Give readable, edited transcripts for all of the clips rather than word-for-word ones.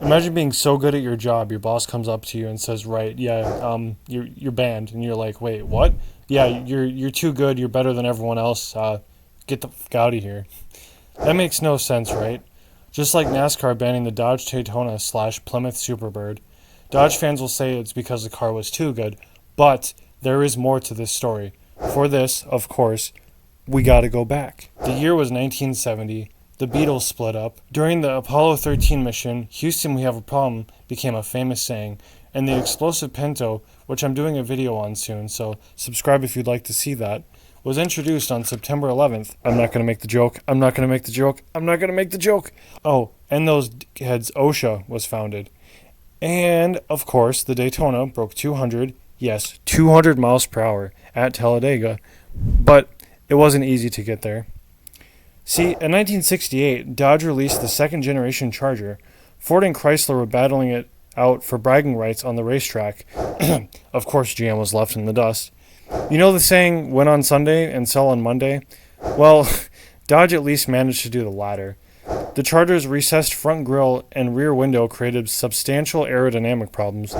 Imagine being so good at your job, your boss comes up to you and says, "Right, yeah, you're banned," and you're like, "Wait, what? Yeah, you're too good. You're better than everyone else. Get the fuck out of here." That makes no sense, right? Just like NASCAR banning the Dodge Daytona slash Plymouth Superbird. Dodge fans will say it's because the car was too good, but there is more to this story. For this, of course, we gotta go back. The year was 1970. The Beatles split up. During the Apollo 13 mission, "Houston, we have a problem" became a famous saying, and the explosive Pinto, which I'm doing a video on soon, so subscribe if you'd like to see that, was introduced on September 11th. I'm not going to make the joke. I'm not going to make the joke. I'm not going to make the joke. Oh, and those heads, OSHA was founded. And, of course, the Daytona broke 200, yes, 200 miles per hour at Talladega, but it wasn't easy to get there. See, in 1968, Dodge released the second-generation Charger. Ford and Chrysler were battling it out for bragging rights on the racetrack. Of course, GM was left in the dust. You know the saying, win on Sunday and sell on Monday? Well, Dodge at least managed to do the latter. The Charger's recessed front grille and rear window created substantial aerodynamic problems.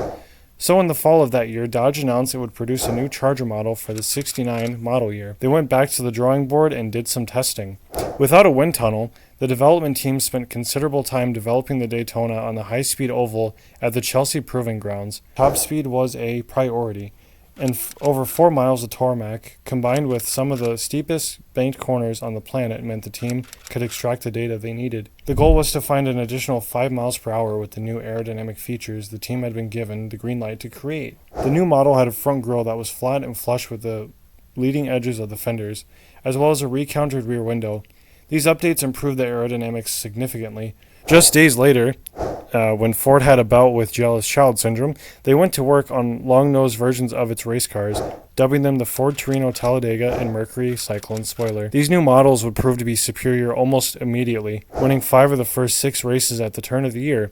So in the fall of that year, Dodge announced it would produce a new Charger model for the '69 model year. They went back to the drawing board and did some testing. Without a wind tunnel, the development team spent considerable time developing the Daytona on the high-speed oval at the Chelsea Proving Grounds. Top speed was a priority, and over 4 miles of tarmac, combined with some of the steepest banked corners on the planet, meant the team could extract the data they needed. The goal was to find an additional 5 miles per hour with the new aerodynamic features the team had been given the green light to create. The new model had a front grille that was flat and flush with the leading edges of the fenders, as well as a recountered rear window. These updates improved the aerodynamics significantly. Just days later, when Ford had a bout with jealous child syndrome, they went to work on long-nosed versions of its race cars, dubbing them the Ford Torino Talladega and Mercury Cyclone Spoiler. These new models would prove to be superior almost immediately, winning 5 of the first 6 races at the turn of the year.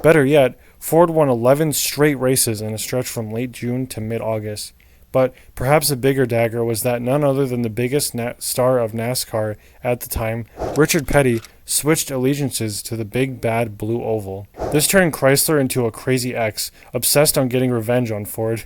Better yet, Ford won 11 straight races in a stretch from late June to mid-August. But perhaps a bigger dagger was that none other than the biggest star of NASCAR at the time, Richard Petty, switched allegiances to the big bad blue oval. This turned Chrysler into a crazy ex, obsessed on getting revenge on Ford.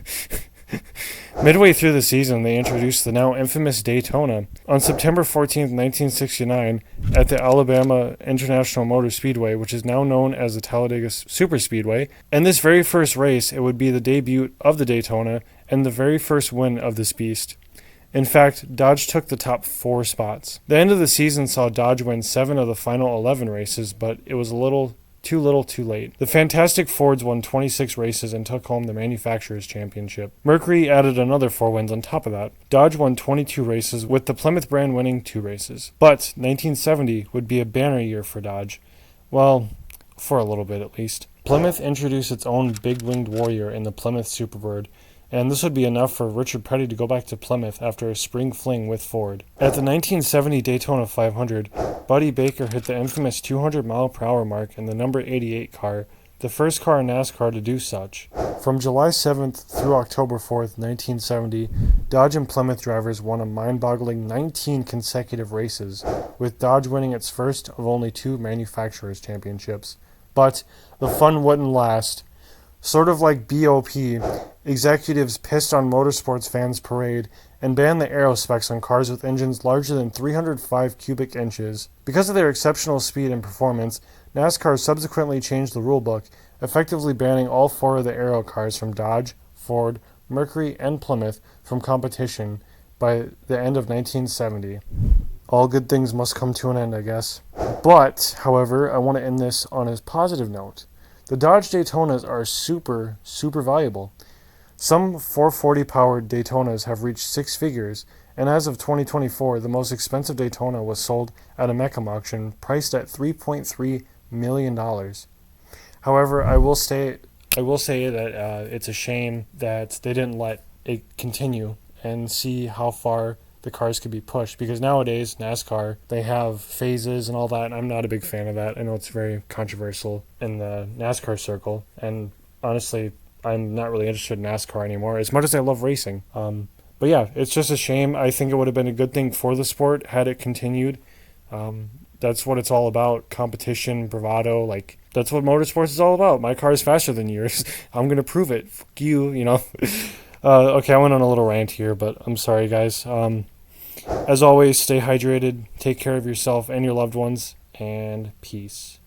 Midway through the season, they introduced the now infamous Daytona. On September 14, 1969, at the Alabama International Motor Speedway, which is now known as the Talladega Superspeedway, in this very first race, it would be the debut of the Daytona and the very first win of this beast. In fact, Dodge took the top 4 spots. The end of the season saw Dodge win 7 of the final 11 races, but it was too little too late. The Fantastic Fords won 26 races and took home the Manufacturers' Championship. Mercury added another 4 wins on top of that. Dodge won 22 races, with the Plymouth brand winning 2 races. But 1970 would be a banner year for Dodge. Well, for a little bit at least. Plymouth introduced its own big-winged warrior in the Plymouth Superbird, and this would be enough for Richard Petty to go back to Plymouth after a spring fling with Ford. At the 1970 Daytona 500, Buddy Baker hit the infamous 200 mile per hour mark in the number 88 car, the first car in NASCAR to do such. From July 7th through October 4th, 1970, Dodge and Plymouth drivers won a mind-boggling 19 consecutive races, with Dodge winning its first of only 2 manufacturers' championships. But the fun wouldn't last. Sort of like BOP, executives pissed on motorsports fans' parade and banned the aero specs on cars with engines larger than 305 cubic inches. Because of their exceptional speed and performance, NASCAR subsequently changed the rulebook, effectively banning all 4 of the aero cars from Dodge, Ford, Mercury, and Plymouth from competition by the end of 1970. All good things must come to an end, I guess. But, however, I want to end this on a positive note. The Dodge Daytonas are super valuable. Some 440-powered Daytonas have reached 6 figures, and as of 2024, the most expensive Daytona was sold at a Mecum auction, priced at $3.3 million. However, I will say that it's a shame that they didn't let it continue and see how far the cars could be pushed, because nowadays NASCAR, they have phases and all that, and I'm not a big fan of that. I know it's very controversial in the NASCAR circle, and honestly, I'm not really interested in NASCAR anymore, as much as I love racing. But yeah, it's just a shame. I think it would have been a good thing for the sport had it continued. That's what it's all about, competition, bravado. Like, That's what motorsports is all about. My car is faster than yours. I'm gonna prove it. Fuck you, you know. Okay, I went on a little rant here, but I'm sorry, guys. As always, stay hydrated, take care of yourself and your loved ones, and peace.